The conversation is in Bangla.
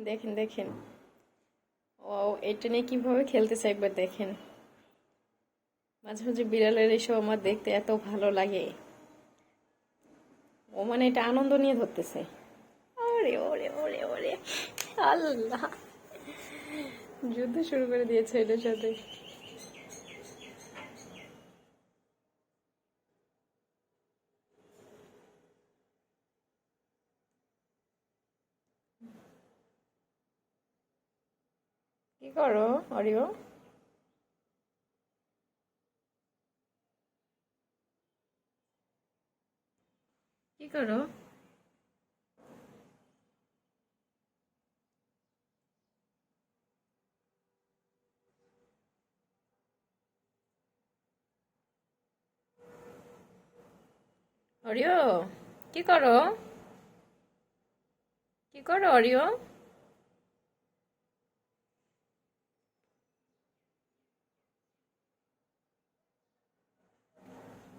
দেখেন দেখেন। ও, এটা নিয়ে কিভাবে খেলতেছে একবার দেখেন। মাঝে মাঝে বিড়ালের এসব আমার দেখতে এত ভালো লাগে। ও মানে এটা আনন্দ নিয়ে ধরতেছে। ওরে ওরে ওরে ওরে, আল্লাহ, যুদ্ধ শুরু করে দিয়েছে এটার সাথে। কি করো অরিও? কি করো? অরিও, কি করো? কি করো অরিও?